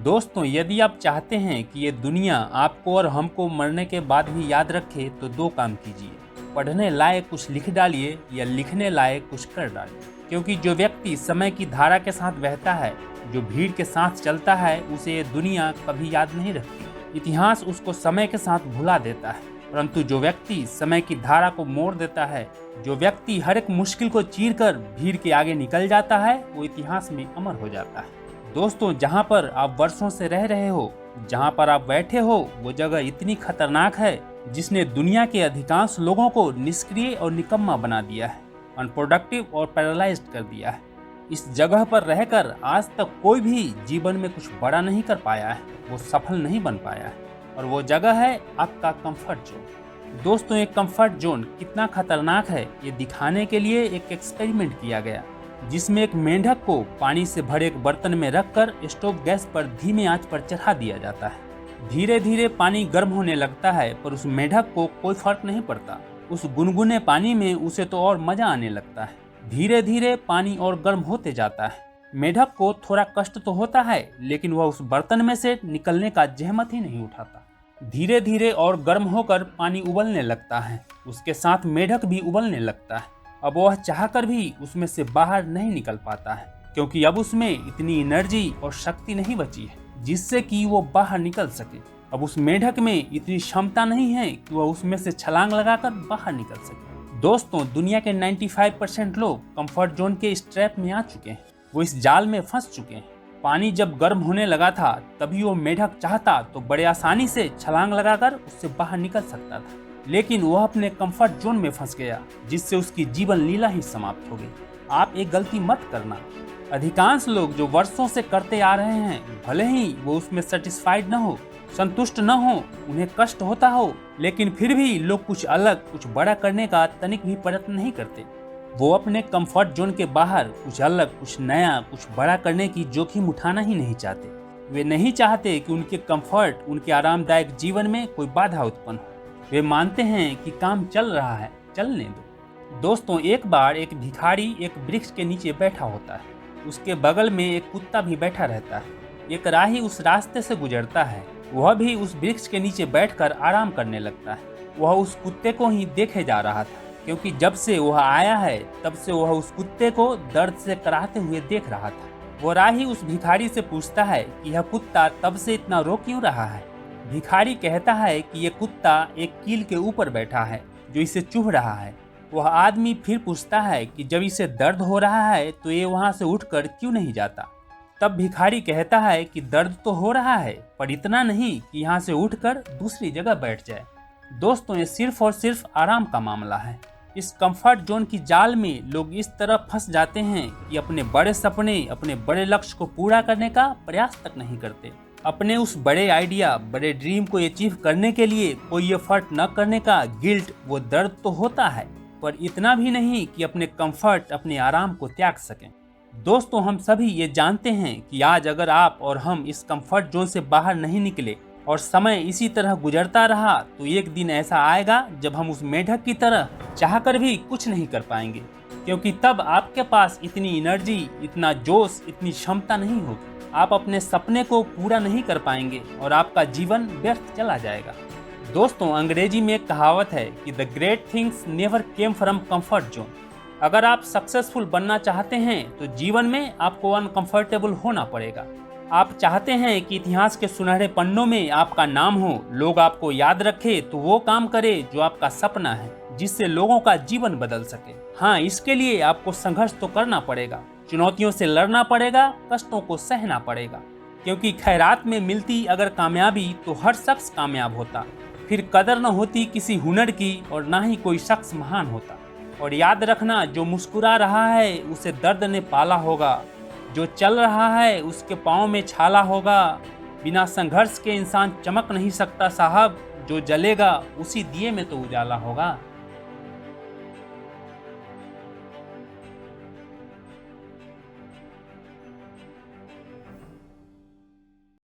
दोस्तों, यदि आप चाहते हैं कि ये दुनिया आपको और हमको मरने के बाद भी याद रखे तो दो काम कीजिए। पढ़ने लायक कुछ लिख डालिए या लिखने लायक कुछ कर डालिए। क्योंकि जो व्यक्ति समय की धारा के साथ बहता है, जो भीड़ के साथ चलता है, उसे ये दुनिया कभी याद नहीं रखती। इतिहास उसको समय के साथ भुला देता है, परंतु जो व्यक्ति समय की धारा को मोड़ देता है, जो व्यक्ति हर एक मुश्किल को चीर कर भीड़ के आगे निकल जाता है, वो इतिहास में अमर हो जाता है। दोस्तों, जहाँ पर आप वर्षों से रह रहे हो, जहाँ पर आप बैठे हो, वो जगह इतनी खतरनाक है जिसने दुनिया के अधिकांश लोगों को निष्क्रिय और निकम्मा बना दिया है, अनप्रोडक्टिव और पैरालाइज्ड कर दिया है। इस जगह पर रहकर आज तक कोई भी जीवन में कुछ बड़ा नहीं कर पाया है, वो सफल नहीं बन पाया है, और वो जगह है आपका कंफर्ट जोन। दोस्तों, एक कंफर्ट जोन कितना खतरनाक है ये दिखाने के लिए एक एक्सपेरिमेंट किया गया, जिसमें एक मेंढक को पानी से भरे एक बर्तन में रखकर स्टोव गैस पर धीमे आंच पर चढ़ा दिया जाता है। धीरे धीरे पानी गर्म होने लगता है, पर उस मेंढक को कोई फर्क नहीं पड़ता। उस गुनगुने पानी में उसे तो और मजा आने लगता है। धीरे धीरे पानी और गर्म होते जाता है। मेंढक को थोड़ा कष्ट तो होता है, लेकिन वह उस बर्तन में से निकलने का जहमत ही नहीं उठाता। धीरे धीरे और गर्म होकर पानी उबलने लगता है, उसके साथ मेंढक भी उबलने लगता है। अब वह चाहकर भी उसमें से बाहर नहीं निकल पाता है, क्योंकि अब उसमें इतनी एनर्जी और शक्ति नहीं बची है जिससे कि वो बाहर निकल सके। अब उस मेंढक में इतनी क्षमता नहीं है कि वह उसमें से छलांग लगाकर बाहर निकल सके। दोस्तों, दुनिया के 95% लोग कंफर्ट जोन के इस ट्रैप में आ चुके हैं। वो इस जाल में फंस चुके हैं। पानी जब गर्म होने लगा था, तभी वो मेंढक चाहता तो बड़े आसानी से छलांग लगाकर उससे बाहर निकल सकता था, लेकिन वह अपने कंफर्ट जोन में फंस गया, जिससे उसकी जीवन लीला ही समाप्त हो गई। आप एक गलती मत करना। अधिकांश लोग जो वर्षों से करते आ रहे हैं, भले ही वो उसमें सेटिस्फाइड न हो, संतुष्ट न हो, उन्हें कष्ट होता हो, लेकिन फिर भी लोग कुछ अलग, कुछ बड़ा करने का तनिक भी प्रयत्न नहीं करते। वो अपने कंफर्ट जोन के बाहर कुछ अलग, कुछ नया, कुछ बड़ा करने की जोखिम उठाना ही नहीं चाहते। वे नहीं चाहते कि उनके कंफर्ट, उनके आरामदायक जीवन में कोई बाधा उत्पन्न हो। वे मानते हैं कि काम चल रहा है, चलने दो। दोस्तों, एक बार एक भिखारी एक वृक्ष के नीचे बैठा होता है। उसके बगल में एक कुत्ता भी बैठा रहता है। एक राही उस रास्ते से गुजरता है। वह भी उस वृक्ष के नीचे बैठकर आराम करने लगता है। वह उस कुत्ते को ही देखे जा रहा था, क्योंकि जब से वह आया है तब से वह उस कुत्ते को दर्द से कराहते हुए देख रहा था। वो राही उस भिखारी से पूछता है कि यह कुत्ता तब से इतना रो क्यों रहा है। भिखारी कहता है कि यह कुत्ता एक कील के ऊपर बैठा है जो इसे चुभ रहा है। वह आदमी फिर पूछता है कि जब इसे दर्द हो रहा है तो ये वहां से उठकर क्यों नहीं जाता। तब भिखारी कहता है कि दर्द तो हो रहा है, पर इतना नहीं कि यहाँ से उठकर दूसरी जगह बैठ जाए। दोस्तों, ये सिर्फ और सिर्फ आराम का मामला है। इस कंफर्ट जोन की जाल में लोग इस तरह फंस जाते हैं कि अपने बड़े सपने, अपने बड़े लक्ष्य को पूरा करने का प्रयास तक नहीं करते। अपने उस बड़े आइडिया, बड़े ड्रीम को अचीव करने के लिए कोई एफर्ट न करने का गिल्ट, वो दर्द तो होता है, पर इतना भी नहीं कि अपने कंफर्ट, अपने आराम को त्याग सकें। दोस्तों, हम सभी ये जानते हैं कि आज अगर आप और हम इस कंफर्ट जोन से बाहर नहीं निकले और समय इसी तरह गुजरता रहा, तो एक दिन ऐसा आएगा जब हम उस मेंढक की तरह चाहकर भी कुछ नहीं कर पाएंगे, क्योंकि तब आपके पास इतनी एनर्जी, इतना जोश, इतनी क्षमता नहीं होगी। आप अपने सपने को पूरा नहीं कर पाएंगे और आपका जीवन व्यर्थ चला जाएगा। दोस्तों, अंग्रेजी में एक कहावत है कि the great things never came from comfort zone. अगर आप सक्सेसफुल बनना चाहते हैं तो जीवन में आपको अनकंफर्टेबल होना पड़ेगा। आप चाहते हैं कि इतिहास के सुनहरे पन्नों में आपका नाम हो, लोग आपको याद रखें, तो वो काम करें जो आपका सपना है, जिससे लोगों का जीवन बदल सके। हाँ, इसके लिए आपको संघर्ष तो करना पड़ेगा, चुनौतियों से लड़ना पड़ेगा, कष्टों को सहना पड़ेगा, क्योंकि खैरात में मिलती अगर कामयाबी तो हर शख्स कामयाब होता। फिर कदर न होती किसी हुनर की और ना ही कोई शख्स महान होता। और याद रखना, जो मुस्कुरा रहा है उसे दर्द ने पाला होगा, जो चल रहा है उसके पाँव में छाला होगा। बिना संघर्ष के इंसान चमक नहीं सकता साहब, जो जलेगा उसी दिए में तो उजाला होगा।